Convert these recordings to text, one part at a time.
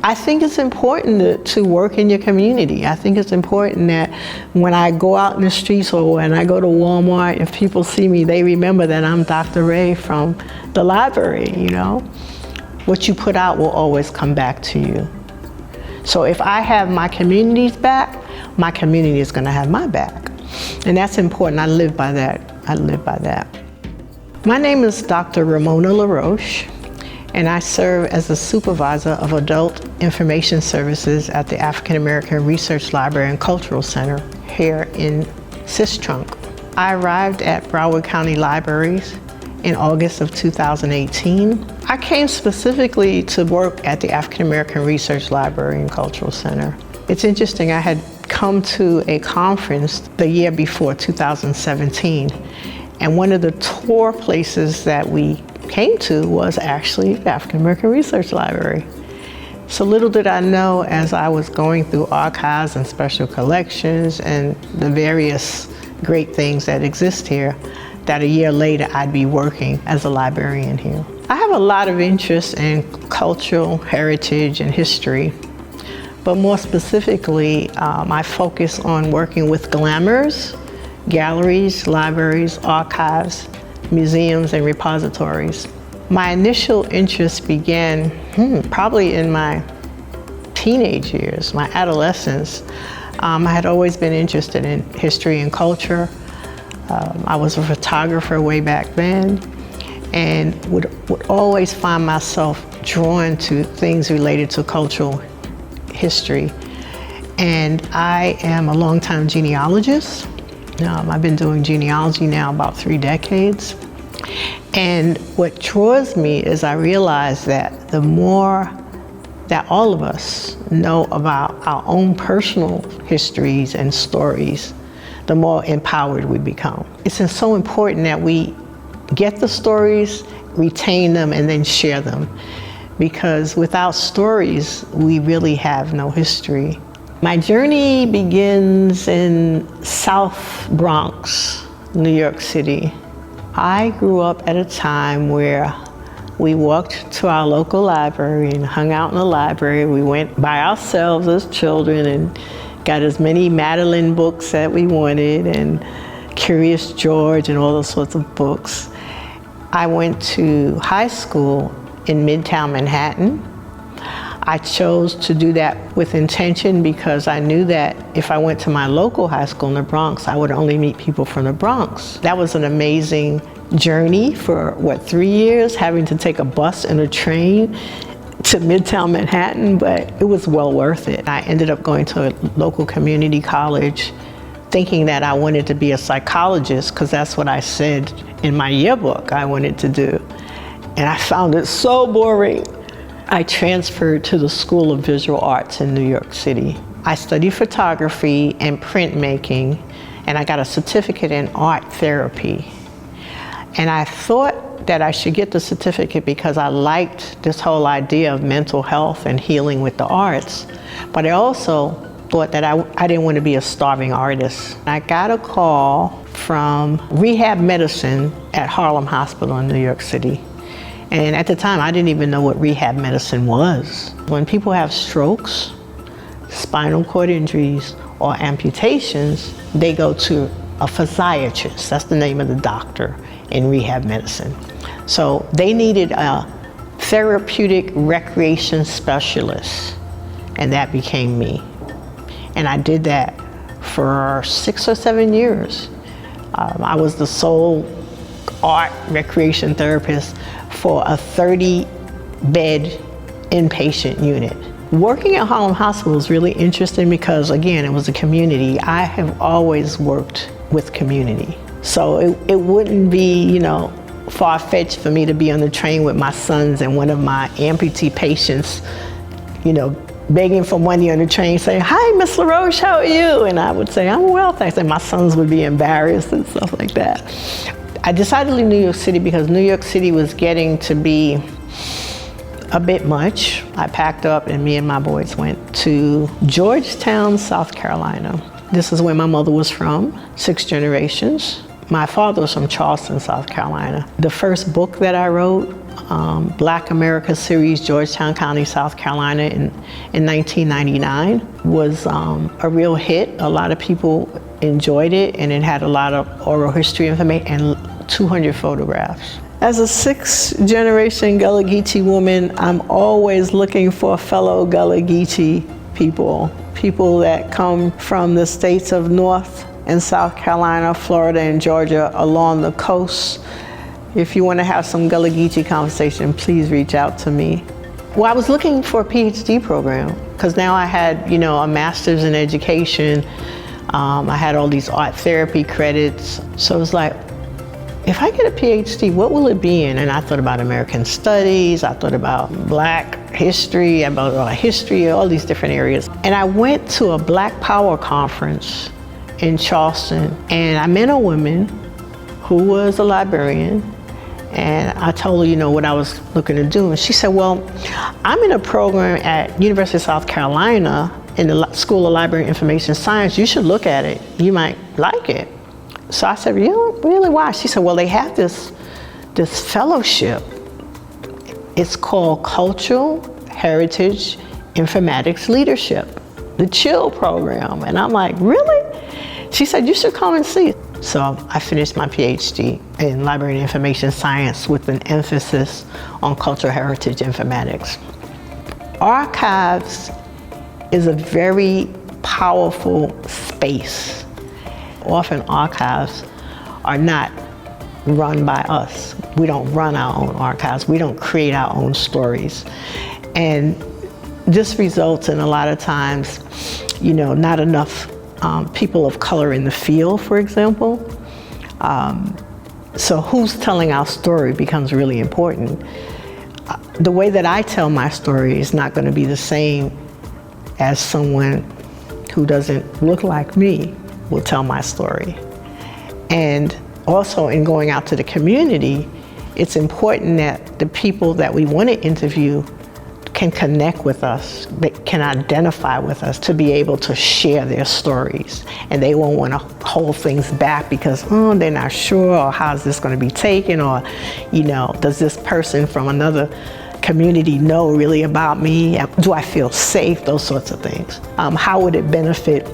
I think it's important to work in your community. I think it's important that when I go out in the streets or when I go to Walmart, if people see me, they remember that I'm Dr. Ray from the library, you know. What you put out will always come back to you. So if I have my community's back, my community is going to have my back. And that's important. I live by that. I live by that. My name is Dr. Ramona La Roche, and I serve as the supervisor of adult information services at the African American Research Library and Cultural Center here in Sistrunk. I arrived at Broward County Libraries in August of 2018. I came specifically to work at the African American Research Library and Cultural Center. It's interesting, I had come to a conference the year before, 2017, and one of the tour places that we came to was actually the African American Research Library. So little did I know, as I was going through archives and special collections and the various great things that exist here, that a year later I'd be working as a librarian here. I have a lot of interest in cultural heritage and history, but more specifically, I focus on working with glamours, galleries, libraries, archives, museums, and repositories. My initial interest began probably in my teenage years, my adolescence. I had always been interested in history and culture. I was a photographer way back then, and would always find myself drawn to things related to cultural history. And I am a longtime genealogist. I've been doing genealogy now about 3 decades. And what draws me is I realize that the more that all of us know about our own personal histories and stories, the more empowered we become. It's so important that we get the stories, retain them, and then share them. Because without stories, we really have no history. My journey begins in South Bronx, New York City. I grew up at a time where we walked to our local library and hung out in the library. We went by ourselves as children and got as many Madeline books that we wanted, and Curious George and all those sorts of books. I went to high school in Midtown Manhattan. I chose to do that with intention because I knew that if I went to my local high school in the Bronx, I would only meet people from the Bronx. That was an amazing journey for, 3 years, having to take a bus and a train to Midtown Manhattan, but it was well worth it. I ended up going to a local community college thinking that I wanted to be a psychologist because that's what I said in my yearbook I wanted to do. And I found it so boring. I transferred to the School of Visual Arts in New York City. I studied photography and printmaking, and I got a certificate in art therapy. And I thought that I should get the certificate because I liked this whole idea of mental health and healing with the arts. But I also thought that I didn't want to be a starving artist. I got a call from rehab medicine at Harlem Hospital in New York City. And at the time, I didn't even know what rehab medicine was. When people have strokes, spinal cord injuries, or amputations, they go to a physiatrist. That's the name of the doctor in rehab medicine. So they needed a therapeutic recreation specialist, and that became me. And I did that for 6 or 7 years. I was the sole art recreation therapist for a 30-bed inpatient unit. Working at Harlem Hospital was really interesting because, again, it was a community. I have always worked with community. So it wouldn't be, far-fetched for me to be on the train with my sons and one of my amputee patients, begging for money on the train, saying, "Hi, Miss La Roche, how are you?" And I would say, "I'm well, thanks." And my sons would be embarrassed and stuff like that. I decided to leave New York City because New York City was getting to be a bit much. I packed up and me and my boys went to Georgetown, South Carolina. This is where my mother was from, 6 generations. My father was from Charleston, South Carolina. The first book that I wrote Black America series, Georgetown County, South Carolina in 1999 was a real hit. A lot of people enjoyed it, and it had a lot of oral history information and 200 photographs. As a sixth-generation Gullah Geechee woman, I'm always looking for fellow Gullah Geechee people that come from the states of North and South Carolina, Florida, and Georgia along the coast. If you want to have some Gullah Geechee conversation, please reach out to me. Well, I was looking for a PhD program because now I had, a master's in education. I had all these art therapy credits. So it was like, if I get a PhD, what will it be in? And I thought about American studies, I thought about Black history, about history, all these different areas. And I went to a Black Power conference in Charleston, and I met a woman who was a librarian, and I told her, what I was looking to do. And she said, well, I'm in a program at University of South Carolina in the School of Library and Information Science. You should look at it. You might like it. So I said, really, why? She said, well, they have this fellowship. It's called Cultural Heritage Informatics Leadership, the CHILL program. And I'm like, really? She said, you should come and see. So I finished my PhD in Library and Information Science with an emphasis on cultural heritage informatics. Archives is a very powerful space. Often archives are not run by us. We don't run our own archives. We don't create our own stories. And this results in a lot of times, not enough people of color in the field, for example. So who's telling our story becomes really important. The way that I tell my story is not going to be the same as someone who doesn't look like me will tell my story. And also in going out to the community, it's important that the people that we want to interview can connect with us, that can identify with us, to be able to share their stories. And they won't want to hold things back because, they're not sure, or how's this going to be taken, or, does this person from another community know really about me? Do I feel safe? Those sorts of things. How would it benefit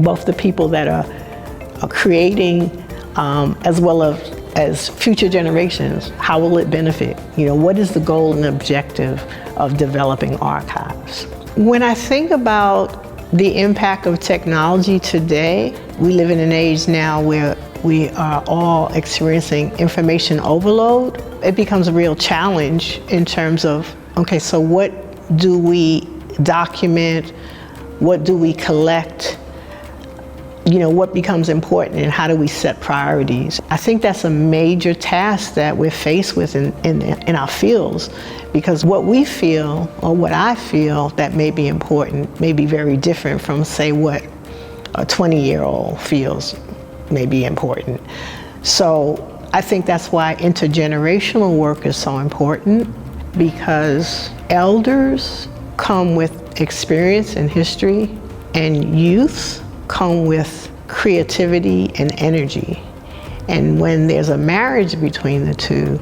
both the people that are creating as well as future generations? How will it benefit? What is the goal and objective of developing archives? When I think about the impact of technology today, we live in an age now where we are all experiencing information overload. It becomes a real challenge in terms of, okay, so what do we document? What do we collect? What becomes important, and how do we set priorities? I think that's a major task that we're faced with in our fields, because what we feel, or what I feel that may be important, may be very different from, say, what a 20-year-old feels may be important. So I think that's why intergenerational work is so important, because elders come with experience and history, and youth come with creativity and energy. And when there's a marriage between the two,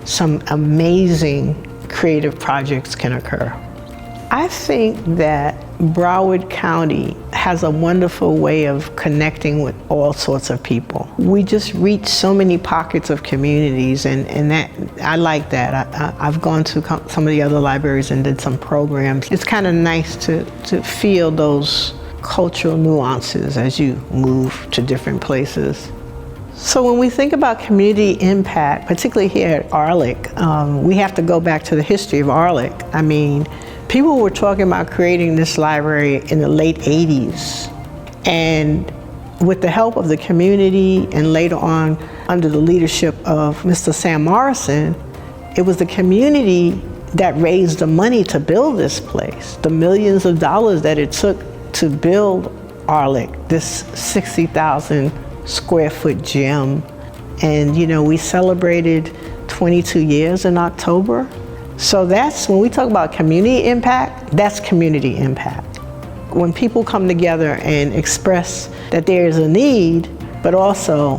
some amazing creative projects can occur. I think that Broward County has a wonderful way of connecting with all sorts of people. We just reach so many pockets of communities, and that I like that. I've gone to some of the other libraries and did some programs. It's kind of nice to feel those cultural nuances as you move to different places. So when we think about community impact, particularly here at AARLCC, we have to go back to the history of AARLCC. I mean, people were talking about creating this library in the late 80s. And with the help of the community, and later on under the leadership of Mr. Sam Morrison, it was the community that raised the money to build this place, the millions of dollars that it took to build AARLCC, this 60,000 square foot gym. And we celebrated 22 years in October. So that's, when we talk about community impact, that's community impact. When people come together and express that there is a need, but also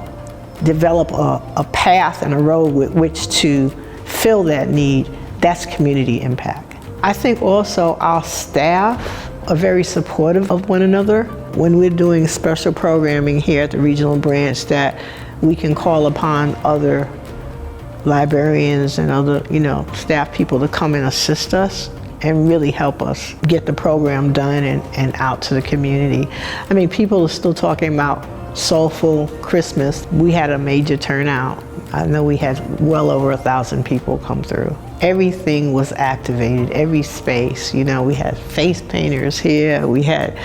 develop a path and a road with which to fill that need, that's community impact. I think also our staff are very supportive of one another. When we're doing special programming here at the regional branch, that we can call upon other librarians and other, staff people to come and assist us and really help us get the program done and out to the community. I mean, people are still talking about Soulful Christmas. We had a major turnout. I know we had well over 1,000 people come through. Everything was activated, every space. We had face painters here, we had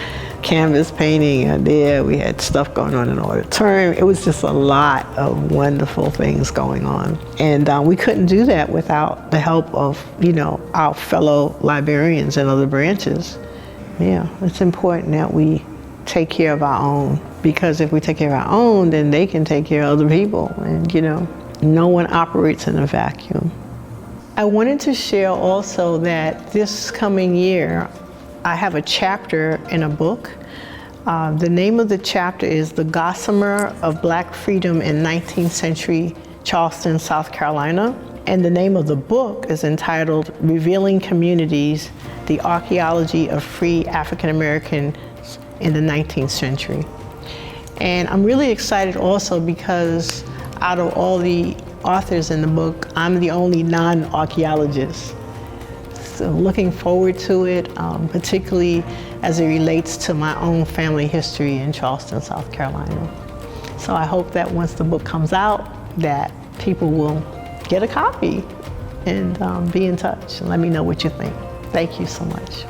canvas painting there, we had stuff going on in the auditorium. It was just a lot of wonderful things going on. And we couldn't do that without the help of, our fellow librarians and other branches. Yeah, it's important that we take care of our own, because if we take care of our own, then they can take care of other people. And, no one operates in a vacuum. I wanted to share also that this coming year, I have a chapter in a book. The name of the chapter is The Gossamer of Black Freedom in 19th Century Charleston, South Carolina. And the name of the book is entitled Revealing Communities, The Archaeology of Free African Americans in the 19th Century. And I'm really excited also because out of all the authors in the book, I'm the only non-archaeologist. So looking forward to it, particularly as it relates to my own family history in Charleston, South Carolina. So I hope that once the book comes out, that people will get a copy and be in touch and let me know what you think. Thank you so much.